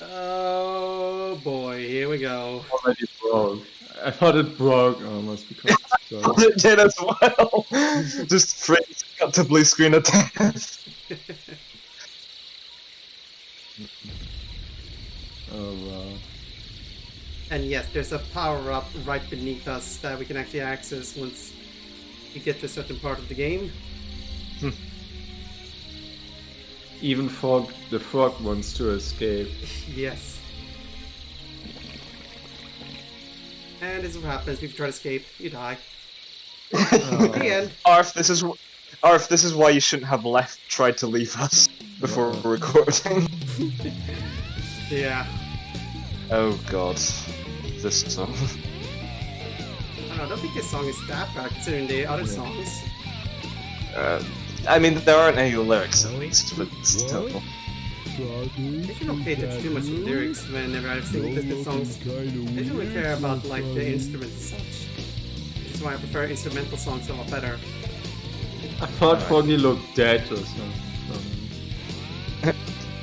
Oh boy, here we go. Already broke. I thought it broke almost because it's broke. It did as well. Just freeze, cut to blue screen of death. Oh wow. And yes, there's a power-up right beneath us that we can actually access once we get to a certain part of the game. Even the frog wants to escape. Yes. And this is what happens if you try to escape, you die. Oh. The end. Arf, this is why you shouldn't have tried to leave us before recording. Yeah. Oh god. This song. I don't think this song is that bad considering the other songs. I mean, there aren't any lyrics at least, but still. They shouldn't pay attention too much to the lyrics whenever I sing Disney songs. They don't really care about like the instruments and such. Which is why I prefer instrumental songs a lot better. I thought Froggy looked dead or something.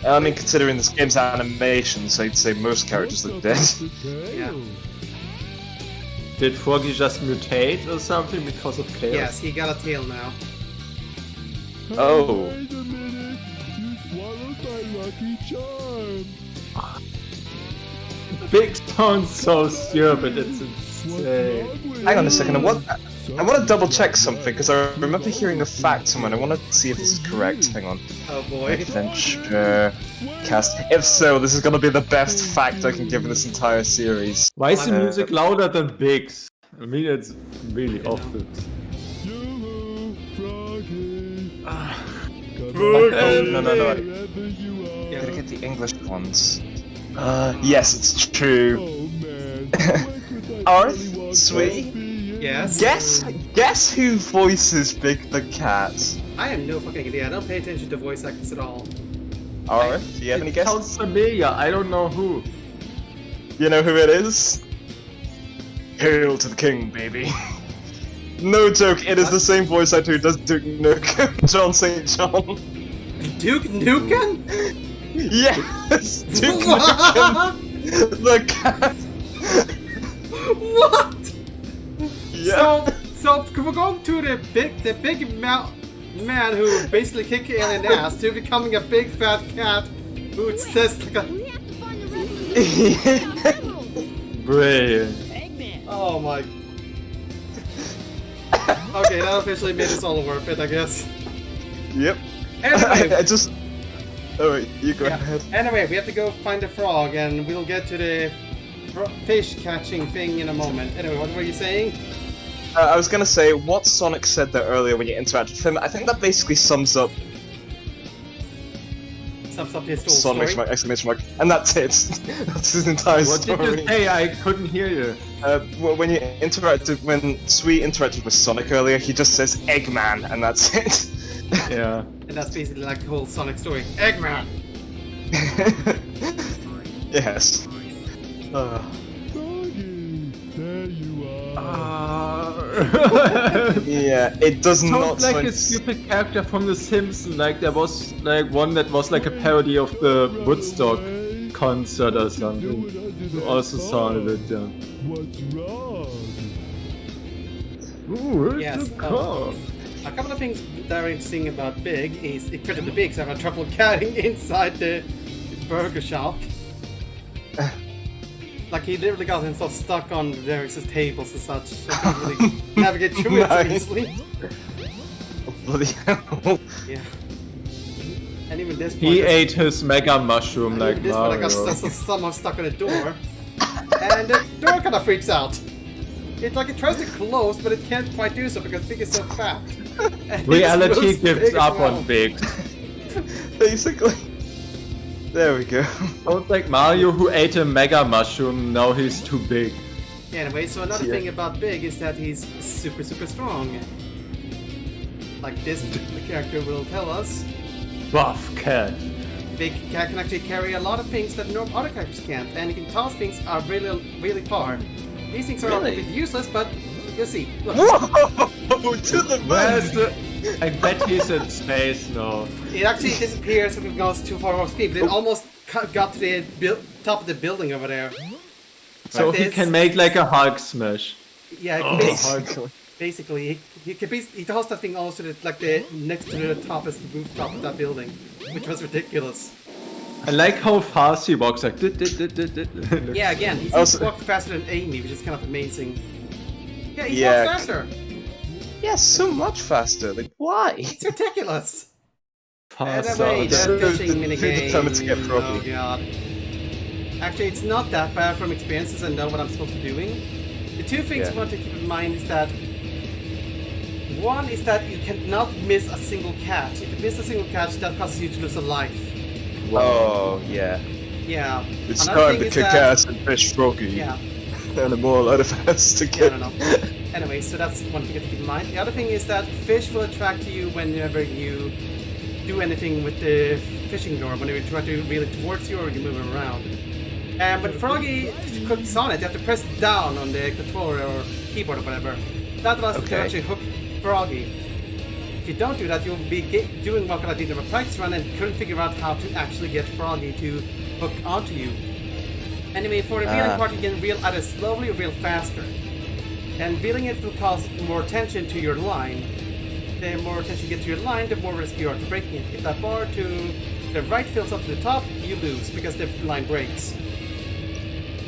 I mean, considering this game's animation, so I'd say most characters look dead. Yeah. Did Froggy just mutate or something because of chaos? Yes, he got a tail now. Oh. Wait a minute! You swallowed my lucky charm! Big sounds so stupid, it's insane. Hang on a second, I want to double check something, because I remember hearing a fact somewhere, and I want to see if this is correct. Hang on. Oh boy. Adventure cast. If so, this is going to be the best fact I can give in this entire series. Why is the music louder than Big's? I mean, it's really awful. Yoo-hoo, Froggy! Oh, no. Wherever you are. Gotta get the English ones. Yes, it's true. Oh man, why could I Arth, really want Sweet? coffee? Yes? Guess who voices Big the Cat? I have no fucking idea. I don't pay attention to voice actors at all. Arth, do you have any It guesses? sounds familiar, I don't know who. You know who it is? Hail to the king, baby. No joke, it is the same voice actor who does Duke Nukem, John St. John. Duke Nukem? Yes! Duke What? Nukem, the cat. What? Yeah. So we're going to the big man who basically kicked alien ass to becoming a big fat cat who says like a... We have to find the revolution. Brilliant. Oh my... Okay, that officially made us all worth it, I guess. Yep. Anyway, I just. Oh wait, you go yeah. ahead. Anyway, we have to go find the frog and we'll get to the fish catching thing in a moment. Anyway, what were you saying? I was gonna say what Sonic said there earlier when you interacted with him. I think that basically sums up Sums up his whole Sonic's story. exclamation mark, and that's it. That's his entire What story. did you say? I couldn't hear you. When Sweet interacted with Sonic earlier, he just says Eggman, and that's it. Yeah. And that's basically like the whole Sonic story. Eggman! Yes. Froggy, there you are. Yeah, it does not Sounds like sound a stupid character from The Simpsons. Like there was like one that was like a parody of the Woodstock concert or something. It also sounded it, yeah. What's wrong? Ooh, where's Yes, the car? A couple of things that are interesting about Big is incredibly big, so I have trouble getting inside the burger shop. Like he literally got himself stuck on various tables and such, so he couldn't really navigate through it so Nice. easily. bloody hell. Yeah. And even this point, He ate his mega mushroom and like even this point, I Mario. got somehow stuck on a door, and the door kind of freaks out. It tries to close, but it can't quite do so because Big is so fat. And Reality it's gives big as up well. on Big. Basically. There we go. Sounds like Mario who ate a mega mushroom, now he's too big. Anyway, so another Yeah. thing about Big is that he's super strong. Like this character will tell us, Buff cat. Big Cat can actually carry a lot of things that no other characters can't, and he can toss things really far. These things are a Really? bit useless, but you'll see. Look, Whoa! To the Where's moon! the... I bet he's in space now. it actually disappears if it goes too far off speed, but it almost got to the top of the building over there. So Like he this. can make like a Hulk smash. Yeah, basically, he tossed that thing also to the next to the top is the rooftop of that building, which was ridiculous. I like how fast he walks, like. Yeah, again, he seems Also- to walk faster than Amy, which is kind of amazing. Yeah, he Yeah. walks faster. Yeah, so much faster. Like, why? It's ridiculous. Faster. Anyway, so that the- fishing who minigame. determined to get Oh Froggy? god. Actually, it's not that bad from experiences and know what I'm supposed to be doing. The two things Yeah. you want to keep in mind is that one is that you cannot miss a single catch. If you miss a single catch, that causes you to lose a life. Oh, yeah. Yeah. It's Another time thing to is kick that- ass and fish Froggy. Yeah. And I'm all out of ass to Yeah, I get. don't know. Anyway, so that's one thing to keep in mind. The other thing is that fish will attract you whenever you do anything with the fishing lure, whenever you try to reel it towards you or you move it around. But Froggy clicks on it, you have to press down on the controller or keyboard or whatever. That allows you to Okay. actually hook Froggy. If you don't do that, you'll be doing what I did in a practice run and couldn't figure out how to actually get Froggy to hook onto you. Anyway, for the reeling part, you can reel either slowly or reel faster. And reeling it will cause more tension to your line. The more attention you get to your line, the more risk you are to breaking it. If that bar to the right fills up to the top, you lose because the line breaks.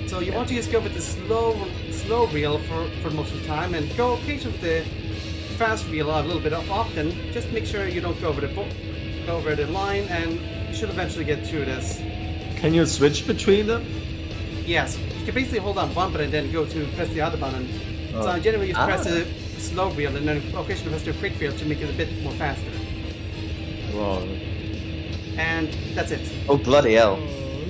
So you want to just go with the slow reel for most of the time, and go occasionally with the fast reel a little bit often. Just make sure you don't go over the line, and you should eventually get through this. Can you switch between them? Yes, you can basically hold on one button and then go to press the other button. Oh. So I generally just press the slow reel and then occasionally press the quick reel to make it a bit more faster. Wow. And that's it. Oh, bloody hell.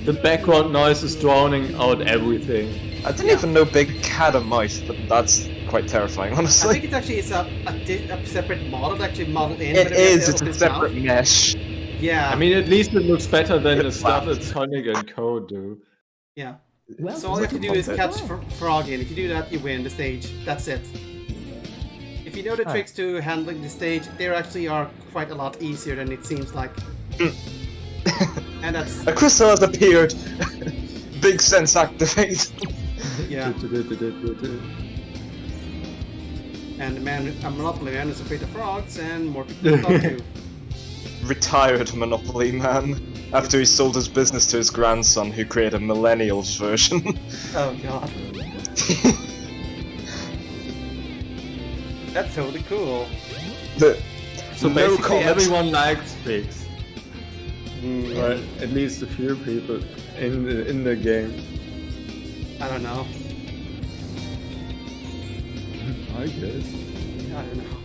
The background noise is drowning out everything. I didn't even know Big Cat and Mice, but that's quite terrifying, I honestly. think it actually is a separate model that actually modeled in. It but has is, to it's open a its separate mouth. mesh. Yeah. I mean, at least it looks better than the It's stuff flat. that Sonic and Co. do. Yeah. Well, So all you have to do is Well, catch Froggy, and if you do that, you win the stage. That's it. If you know the tricks to handling the stage, they actually are quite a lot easier than it seems like. And that's A crystal has appeared. Big sense activate. yeah. And the man, a Monopoly man, is afraid of frogs, and more people to talk to. Retired Monopoly man. After he sold his business to his grandson, who created a millennials version. Oh god. That's totally cool. So No basically, comment. everyone likes pigs. Or at least a few people in the game. I don't know. I guess. I don't know.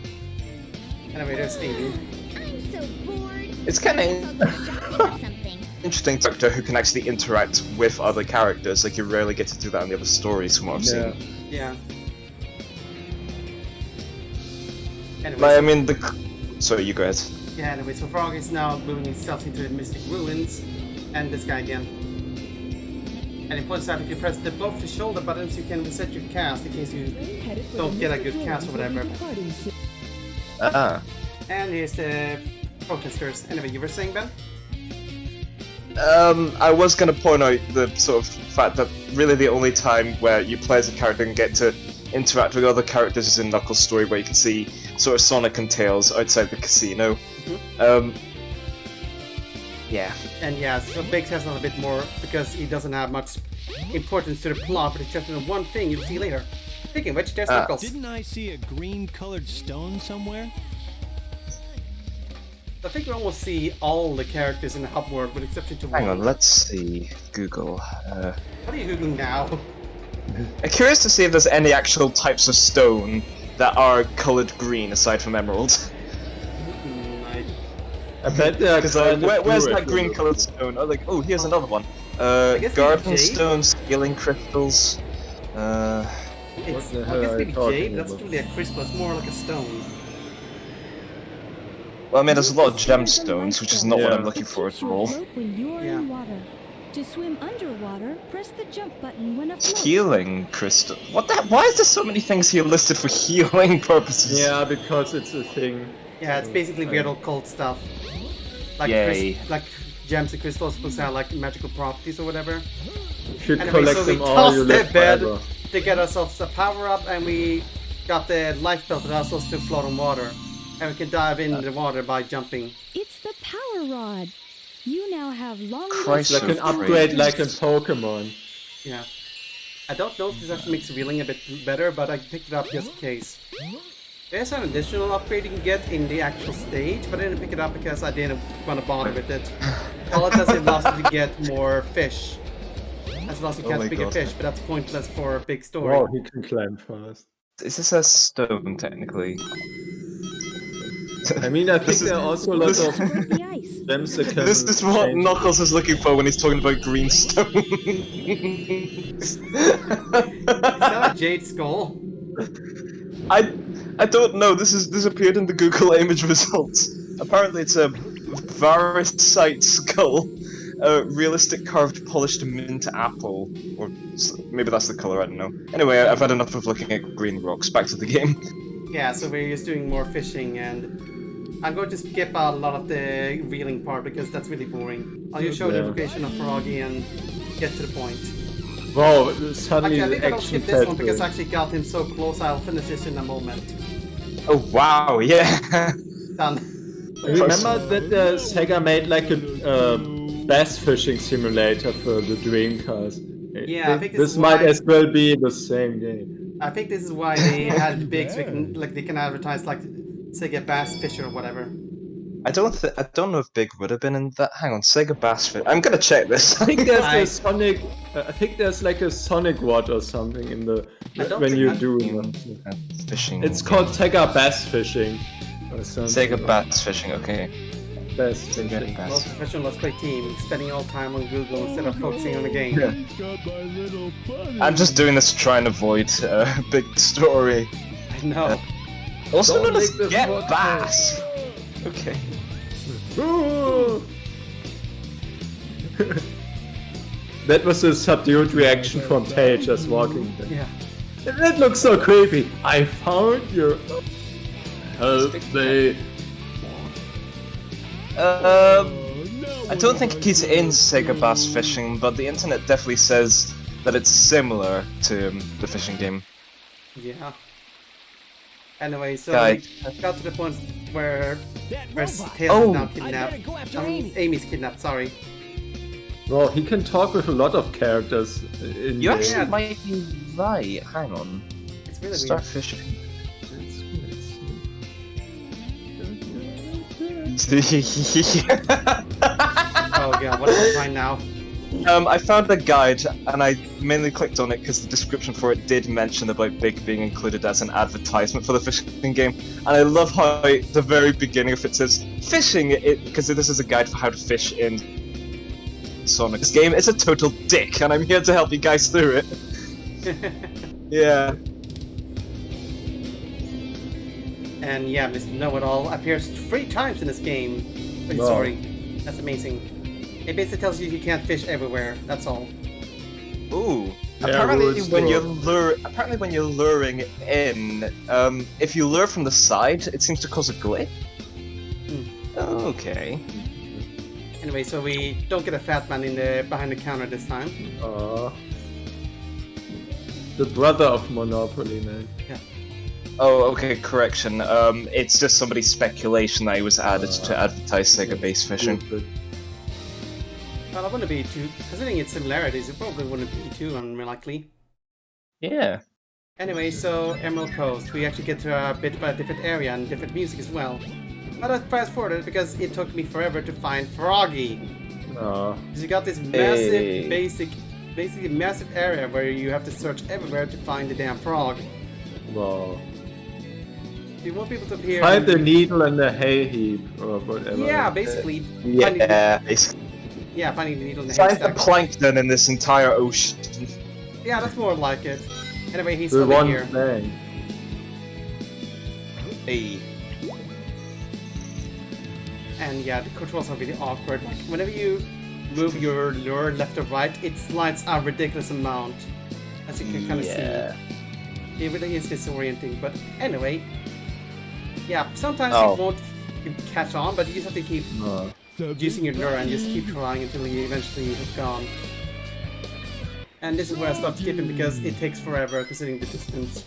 Anyway, there's Amy. I'm so bored. It's kind I'll of go shopping or something. interesting character who can actually interact with other characters. Like, you rarely get to do that in the other stories from what I've Yeah. seen. Yeah. Anyway, Like, I so, mean, Sorry, you go ahead. yeah, anyway, so Frog is now moving himself into the Mystic Ruins, and this guy again. And it points out if you press both the shoulder buttons, you can reset your cast in case you don't get a good cast or whatever. Ah. And here's the protesters. Anyway, you were saying, Ben? I was gonna point out the sort of fact that really the only time where you play as a character and get to interact with other characters is in Knuckles' story, where you can see sort of Sonic and Tails outside the casino. Yeah. And yeah, so Biggs has a bit more because he doesn't have much importance to the plot, but it's just one thing you'll see later. Speaking of which, there's Knuckles. Didn't I see a green-colored stone somewhere? I think we almost see all the characters in the hub world with exception to Hang one. on, let's see. Google. What are you googling now? I'm curious to see if there's any actual types of stone that are colored green aside from emerald. I bet there are Because like, kind of where's few that if you green look. colored stone? Oh, like, oh, here's another one. guess Garden maybe jade? stones, healing crystals. It's, the I hell guess are maybe you talking jade, that's about? really a crystal, it's more like a stone. Well, I mean, there's a lot of gemstones, which is not what I'm Yeah. looking for at all. When you are Yeah. in water. To swim underwater, press the jump button when afloat. Healing crystal. What the? Why is there so many things here listed for healing purposes? Yeah, because it's a thing. Yeah, it's basically weird occult stuff. like Yay. like gems and crystals supposed to have like magical properties or whatever. If you Anyway, collect so we them all, tossed you the live bed forever. to get ourselves a power up, and we got the life belt that allows us to float on water, and we can dive in the water by jumping. It's the power rod. You now have long Christ, Like an so upgrade great. like in Pokemon. Yeah. I don't know if this actually makes reeling a bit better, but I picked it up just in case. There's an additional upgrade you can get in the actual stage, but I didn't pick it up because I didn't want to bother with it. All it does is allows you to get more fish. As long as you Oh my catch bigger God. fish, but that's pointless for a big story. Wow, he can climb fast. Is this a stone, technically? I mean, I think This is- there are also a lot this- of broke the ice. gems that can This is what change- Knuckles is looking for when he's talking about green stone. Is that a jade skull? I don't know. This appeared in the Google image results. Apparently, it's a Varisite skull, a realistic carved polished mint apple, or maybe that's the color. I don't know. Anyway, I've had enough of looking at green rocks. Back to the game. Yeah, so we're just doing more fishing, and I'm going to skip out a lot of the reeling part because that's really boring. I'll just show the Yeah. location of Froggy and get to the point. Wow, suddenly Actually, I the think I don't action skip this one felt because I good. actually got him so close. I'll finish this in a moment. Oh wow, yeah. Done. Remember that Sega made like a bass fishing simulator for the Dreamcast? Yeah, I think this this is might why- as well be the same game. I think this is why they had it big, so they can advertise like Sega Bass Fisher or whatever. I don't know if Big would have been in that. Hang on, Sega Bass Fit. I'm gonna check this. I think there's I- a Sonic. I think there's like a Sonic Wad or something in the I don't when think you I- do. Fishing. It's called Sega Bass Fishing. Or something. Sega Bass Fishing. Okay. Bass Sega Fishing. Bass. Most professional Let's Play team spending all time on Google instead of focusing on the game. Yeah. Got my little buddy. I'm just doing this to try and avoid big story. I know. Also Don't known as make the Get plot Bass. Okay. Ooh. That was a subdued reaction from Tay just walking there. Yeah. That looks so creepy. I found your. Help me. I don't think he's in Sega Bass Fishing, but the internet definitely says that it's similar to the fishing game. Yeah. Anyway, so Guy. we got to the point where That Tails robot. is Oh. now I kidnapped. better go after Amy. Amy's kidnapped, sorry. Well, he can talk with a lot of characters. In You the- actually Yeah. might be right. Hang on. It's really Start weird. fishing. Oh god, what do I find now? I found a guide, and I mainly clicked on it because the description for it did mention about Big being included as an advertisement for the fishing game. And I love how the very beginning of it says fishing, because this is a guide for how to fish in Sonic. This game is a total dick, and I'm here to help you guys through it. Yeah. And yeah, Mr. Know-It-All appears 3 times in this game. Oh, Wow. sorry. That's amazing. It basically tells you can't fish everywhere, that's all. Ooh. Yeah, Apparently, rules when for- you're luring in, if you lure from the side, it seems to cause a glitch. Okay. Anyway, so we don't get a fat man in the behind the counter this time. The brother of Monopoly, man. Oh, okay, correction. It's just somebody's speculation that it was added to advertise Sega Bass Fishing. Stupid. Well, I wouldn't be too, considering its similarities, it probably wouldn't be too unlikely. Yeah. Anyway, so Emerald Coast, we actually get to a bit of a different area and different music as well. But I fast forwarded because it took me forever to find Froggy. Because you got this massive, Hey. basically massive area where you have to search everywhere to find the damn frog. Wow. You want people to appear. Find the needle in the hay heap, or whatever. Yeah, basically. Yeah, basically. Finding the needle in the Find the haystack. plankton in this entire ocean. Yeah, that's more like it. Anyway, he's The over one here. thing. Hey. And yeah, the controls are really awkward. Like, whenever you move your lure left or right, it slides a ridiculous amount. As you can kind of Yeah. see. It really is disorienting. But anyway, yeah, sometimes Oh. it won't catch on, but you just have to keep using your lure and just keep trying until you eventually have gone. And this is where I start skipping because it takes forever considering the distance.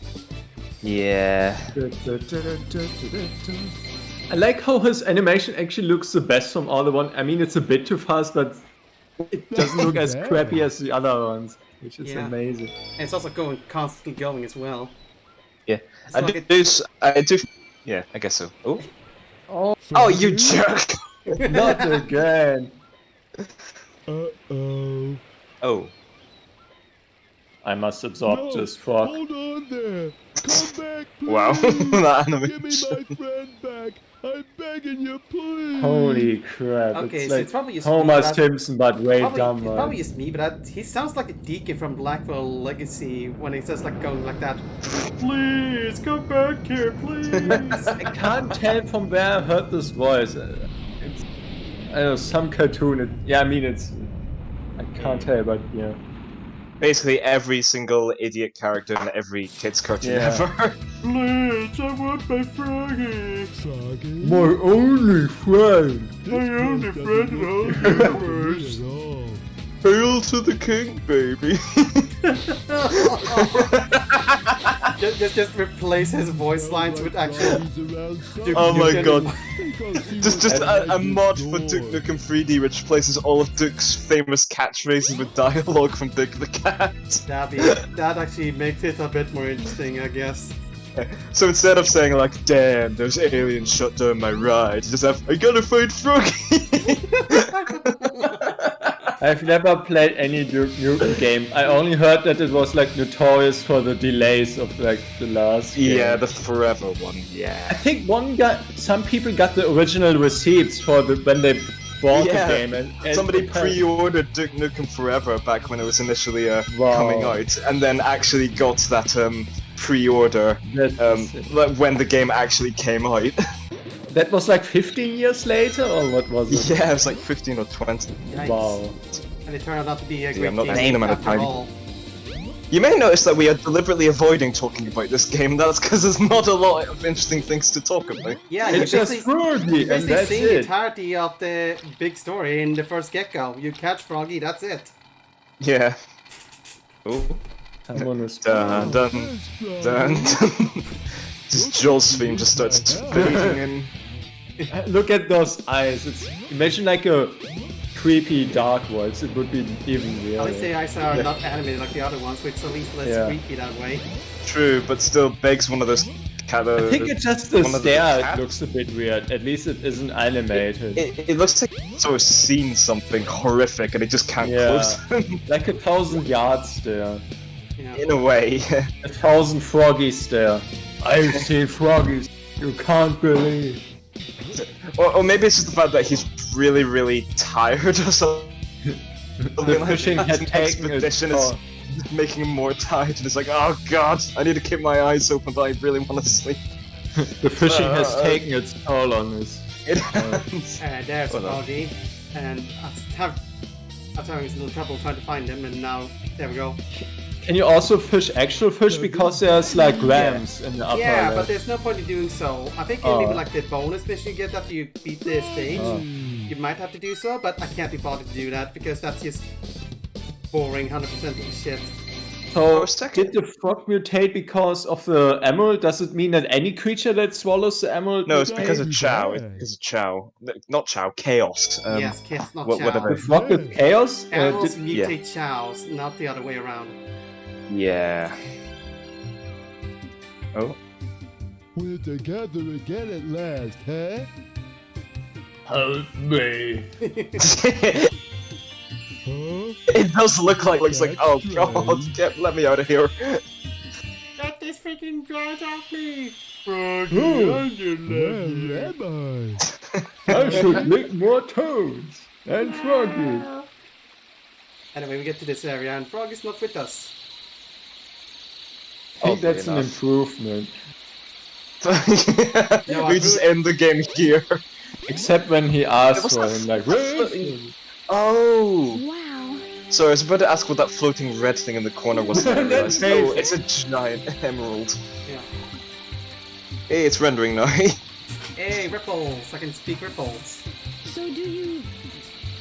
Yeah. I like how his animation actually looks the best from all the one. I mean, it's a bit too fast, but it doesn't look as crappy as the other ones, which is amazing. And it's also constantly going as well. Yeah. It's I do. Yeah, I guess so. Oh, you jerk! Not again! Uh-oh. Oh. I must absorb this frog. Hold on there. Come back, please. Wow. That Give me animation. my friend back. I'm begging you, please. Holy crap! Okay, it's so like it's probably just Homer me, but Simpson, but way It's dumber. probably just me, but he sounds like a deacon from Blackwell Legacy when he says like going like that. Please come back here, please. I can't tell from where I heard this voice. It's, I don't know, some cartoon. I mean, it's. I can't tell, but yeah. Basically, every single idiot character in every kids cartoon ever. Please, I want my froggy. Froggy. My only friend. My only friend in all the universe. Hail to the king, baby. just replace his voice lines with actual. Oh my god. Just Just a mod for Duke Nukem 3D which replaces all of Duke's famous catchphrases with dialogue from Duke the Cat. That actually makes it a bit more interesting, I guess. So instead of saying like, damn, those aliens shut down my ride, you just have, I gotta find Froggy! I've never played any Duke Nukem game. I only heard that it was like notorious for the delays of like the last game. Yeah, the forever one, I yeah. think some people got the original receipts for when they bought the game. And Somebody pre-ordered Duke Nukem Forever back when it was initially Wow. coming out, and then actually got that pre-order like when the game actually came out. That was like 15 years later, or what was it? Yeah, it was like 15 or 20. Yikes. Wow. And it turned out to be a Yeah, great I'm not game paying them at a after time. all. You may notice that we are deliberately avoiding talking about this game. That's because there's not a lot of interesting things to talk about. Yeah, you It's just basically, Froggy, you and basically that's see the it. entirety of the big story in the first get-go. You catch Froggy, that's it. Yeah. Oh. Someone was Dun dun dun dun. This Jaws theme just starts fading in. Look at those eyes. Imagine like a creepy dark voice. It would be even At least the weirder. eyes are not animated like the other ones, which is at least less creepy that way. True, but still begs one of those I think it's just the one of the stare. It cats? looks a bit weird. At least it isn't animated. It looks like it's sort of seen something horrific and it just can't Yeah. close them. Like 1,000 yards stare. Yeah. In a way. 1,000 froggies stare. I've seen froggies. You can't believe. Or maybe it's just the fact that he's really, really tired or something. The fishing had An taken its expedition is toll. making him more tired, and it's like, oh god, I need to keep my eyes open, but I really want to sleep. The fishing has taken its toll on us. It There's Hold on. Froggy, and I was having a little trouble trying to find him, and now there we go. Can you also fish actual fish because there's like rams in the upper Yeah, but left? there's no point in doing so. I think maybe like the bonus mission you get after you beat the stage, you might have to do so, but I can't be bothered to do that because that's just boring 100% of the shit. So, second. did the frog mutate because of the emerald? Does it mean that any creature that swallows the emerald No, it's mutates? because of Chow. It's because of Chow. Not Chow, Chaos. Yes, Chaos, not Chow. whatever. The frog with chaos? Animals did- mutate chows, not the other way around. Yeah. Oh. We're together again at last, huh? Help me. Huh? It does look like it's like, oh That's god, right. let me out of here. Get this freaking drawers off me! Froggy, Oh, where am I? I should lick more toads and froggies. Anyway, we get to this area and Frog is not with us. I think Oddly that's an enough. improvement. No, We just end the game here. Except when he asks What's for that him, like, floating- Oh! Wow. So I was about to ask what that floating red thing in the corner was. And I realized, That's oh, amazing. it's a giant emerald. Yeah. Hey, it's rendering now. Hey, ripples! I can speak ripples. So do you...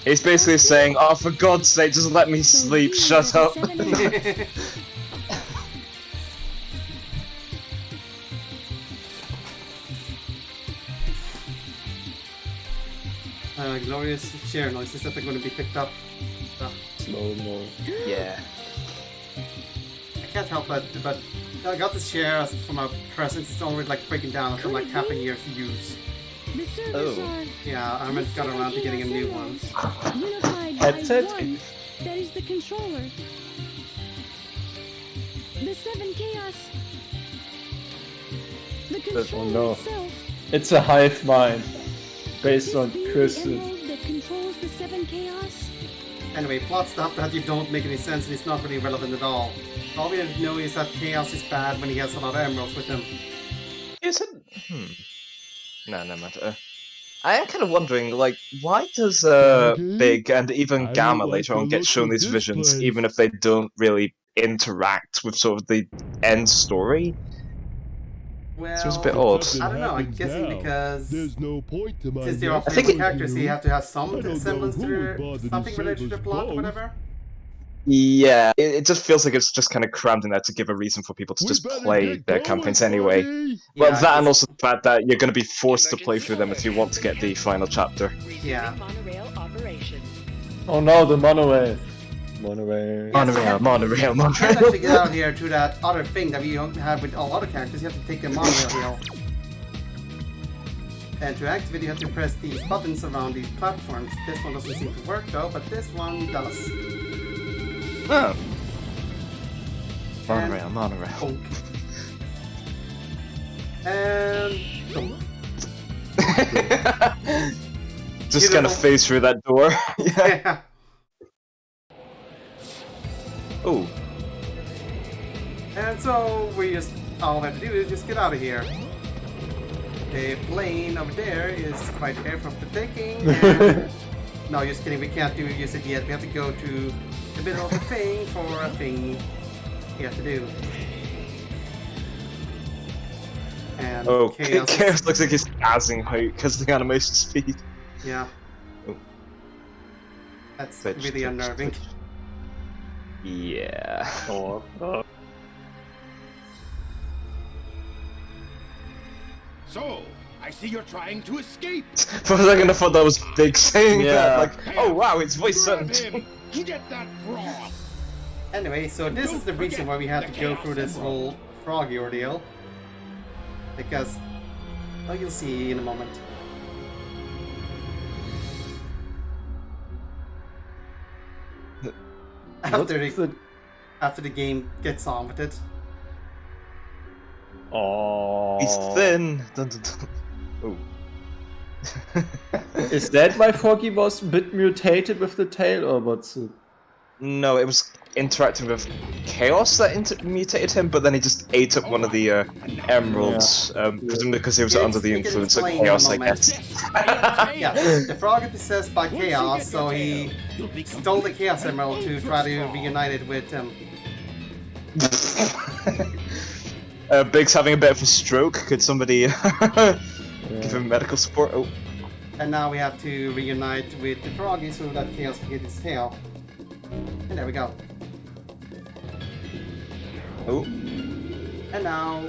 He's basically saying, "Oh, for God's sake, just let me so sleep. you Shut are up." the 7 Glorious chair noises that are going to be picked up. Slow-mo. Yeah. I can't help but I got this chair from a present. It's only like breaking down after like half a year to use. The servers Oh. are... Yeah, I haven't got around to getting a new one. Unified by Headset? one. That is the controller. The 7 chaos. The controller no. itself. It's a hive mind. Based on Could this be the Chris's. emerald that controls the 7 chaos? Anyway, plot stuff that you don't make any sense and it's not really relevant at all. All we know is that Chaos is bad when he has a lot of emeralds with him. Is it? No, no matter. I am kind of wondering, like, why does Big and even I Gamma don't later like on the get look shown of these this visions, place. even if they don't really interact with sort of the end story? Well, Seems a bit odd. I don't know, I'm happens guessing now. because There's no point to my since they're all I think playable it- characters, so you have to have some I don't know semblance who to would their, bother to something related to save the us plot or both. whatever. Yeah, it just feels like it's just kind of crammed in there to give a reason for people to We just better play get their going, campaigns anyway. buddy. Well, Yeah, that and it's- also the fact that you're going to be forced to play through them if you want to get the final chapter. Yeah. Monorail operation. Oh no, the monorail. Monorail. Monorail, monorail, You can't actually get monorail. out here to that other thing that we don't have with all other characters. You have to take the monorail hill. And to activate, you have to press these buttons around these platforms. This one doesn't seem to work though, but this one does. Oh. Monorail, monorail. Bonk. And bonk. Just kind of Beautiful. phase through that door. Yeah. Yeah. Oh. And so we just all we have to do is just get out of here. The plane over there is quite there for the taking. And no, just kidding. We can't use it yet. We have to go to the middle of the thing for a thing we have to do. And Oh, chaos. Chaos looks like he's azzing out because of the animation speed. Yeah. Oh. That's Twitch, really Twitch, unnerving. Twitch. Yeah. Oh, oh. So, I see you're trying to escape. For a second I thought that was Big saying Yeah. that, like, oh wow, his voice Grab sounded... him. Get that frog. Anyway, so this is the reason why we have to go through this whole froggy ordeal. Because, well, you'll see in a moment. After the game gets on with it. Oh. He's thin. Dun, dun, dun. Oh. Is that why Froggy was a bit mutated with the tail, or what's it? No, it was interacting with Chaos that mutated him, but then he just ate up one of the emeralds, presumably because he was Yeah, under the you can influence of explain in a Chaos, I moment. guess. Yeah, the frog is possessed by chaos, so he stole the chaos emerald to try to reunite it with him. Big's having a bit of a stroke. Could somebody give him medical support? Oh. And now we have to reunite with the froggy so that chaos can get its tail. And there we go. Oh. And now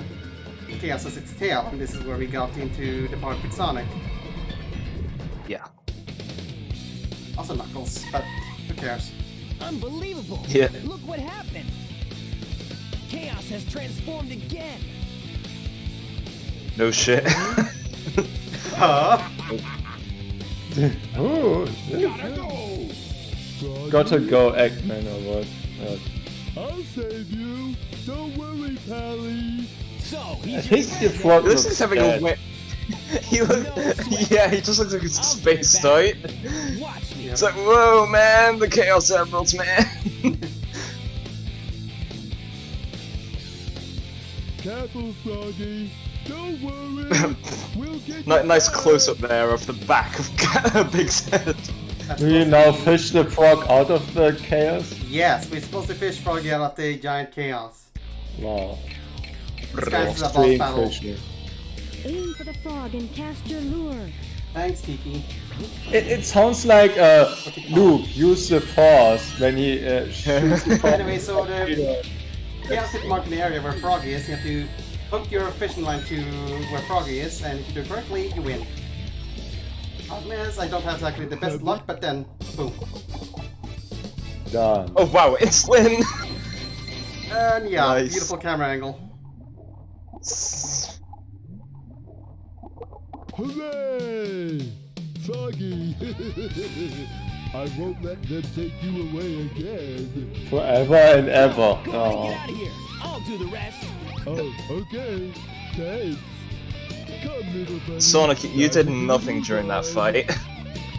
chaos has its tail, and this is where we got into the part with Sonic. Yeah. Also Knuckles, but who cares? Unbelievable. Yeah. Look what happened. Chaos has transformed again. No shit. Huh? Oh, Gotta go. Froggy, gotta go, Eggman, or what? I'll save you. Don't worry, Pally. So, I he's think the frog This looks is having dead. a wit. He look. Yeah, he just looks like he's spaced out. Watch me. It's like, whoa, man, the Chaos Emeralds, man. Careful, Froggy. Don't worry. We'll get you Nice back. close up there of the back of Big's head. That's Do you supposed now to be- fish the frog out of the chaos? Yes, we're supposed to fish froggy out of the giant chaos. Wow. This guy's a boss Extreme battle. fishing. Aim for the frog and cast your lure. Thanks, Kiki. It sounds like Luke used the Force when he shoots the Anyway, so the chaos hit mark in the area where Froggy is. You have to hook your fishing line to where Froggy is, and if you do it correctly, you win. Problem is, I don't have exactly the best luck, but then, boom. Done. Oh wow, it's Lynn! And yeah, Nice. beautiful camera angle. Hooray! Froggy! I won't let them take you away again. Forever and ever. Go on and Oh. get out of here. I'll do the rest. Oh, okay. Thanks. Come, little buddy. Sonic, you did nothing during that fight.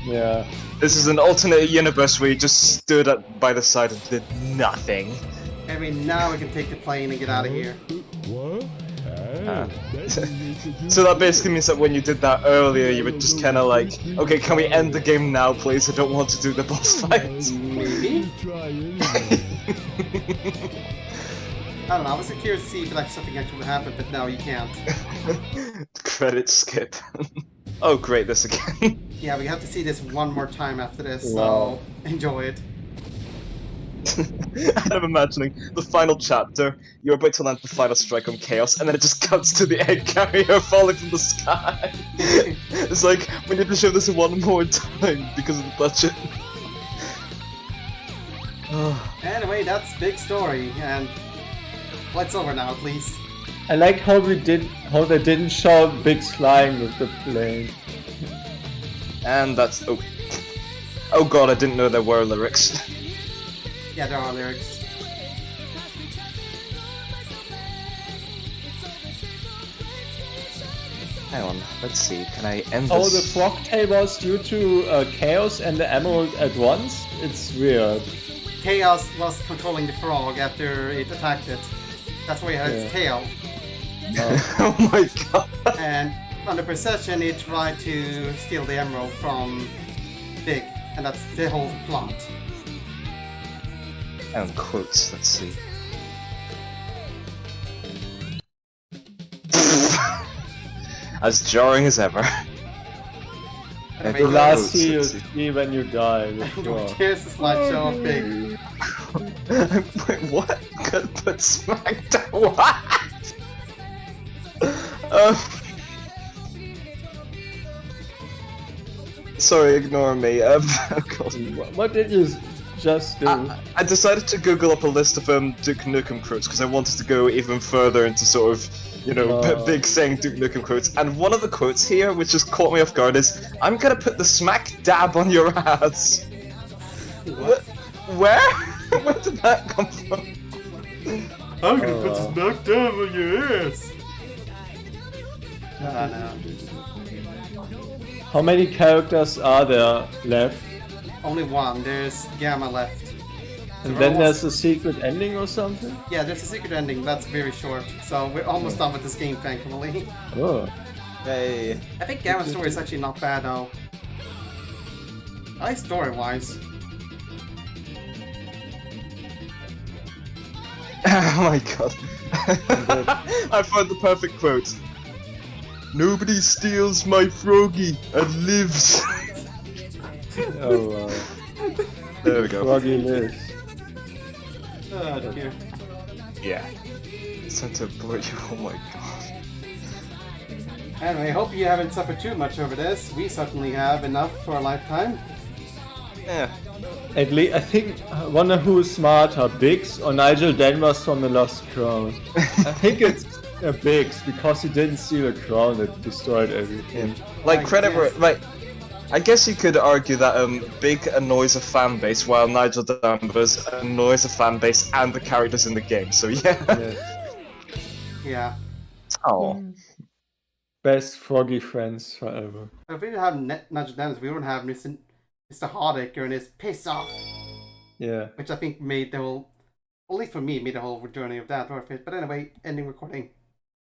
Yeah. This is an alternate universe where you just stood up by the side and did nothing. Anyway, now we can take the plane and get out of here. What? Ah. Maybe we should do So that basically means that when you did that earlier, you were just kind of like, okay, can we end the game now, please? I don't want to do the boss fight. Maybe? try anyway. I don't know, I was curious to see if like something actually would happen, but no, you can't. Credit skip. Oh great, this again. Yeah, we have to see this one more time after this, Wow. so enjoy it. I'm imagining the final chapter, you're about to land the final strike on Chaos, and then it just cuts to the egg carrier falling from the sky. It's like, we need to show this one more time because of the budget. Anyway, that's big story, and well, it's over now, at least. I like how they didn't show Biggs flying with the plane. And that's... oh. Oh god, I didn't know there were lyrics. Yeah, there are lyrics. Hang on, let's see, can I end Oh, this? the frog tail was due to Chaos and the Emerald at once? It's weird. Chaos was controlling the frog after it attacked it. That's why it had its tail. Oh my god. And under possession, it tried to steal the emerald from Big, and that's the whole plot. And quotes, let's see. As jarring as ever. And The last quotes, see you let's see. see when you die. the frog. Here's the slideshow of Big. Wait, what? Could put SmackDown? What? Uh, sorry, ignore me. What did you just do? I decided to Google up a list of Duke Nukem quotes because I wanted to go even further into sort of, you know, Big saying Duke Nukem quotes. And one of the quotes here, which just caught me off guard, is, "I'm gonna put the smack dab on your ass." What? Where? Where did that come from? I'm gonna put this back down on your ass. No. How many characters are there left? Only one. There's Gamma left. And we're then almost- there's a secret ending or something? Yeah, there's a secret ending. That's very short. So we're almost done with this game, thankfully. Oh. Hey. I think Gamma's story is actually not bad, though. I like story-wise. Oh my god. I found the perfect quote. "Nobody steals my froggy and lives." Oh wow. There we go. Froggy lives. Oh dear. Yeah. Sent to abort you, oh my god. Anyway, hope you haven't suffered too much over this. We certainly have enough for a lifetime. Yeah. At least, I think, I wonder who's smarter, Biggs or Nigel Danvers from the Lost Crown. I think it's Biggs, because he didn't steal the crown that destroyed everything. Like, I credit where, guess. like, I guess you could argue that Big annoys a fan base while Nigel Danvers annoys a fan base and the characters in the game, so yeah. Yeah. Oh. Best Froggy friends forever. If we didn't have Nigel Dennis, we wouldn't have Mr. Hardaker and his piss off. Yeah. Which I think made the whole, at least for me, made the whole journey of that worth it. But anyway, ending recording.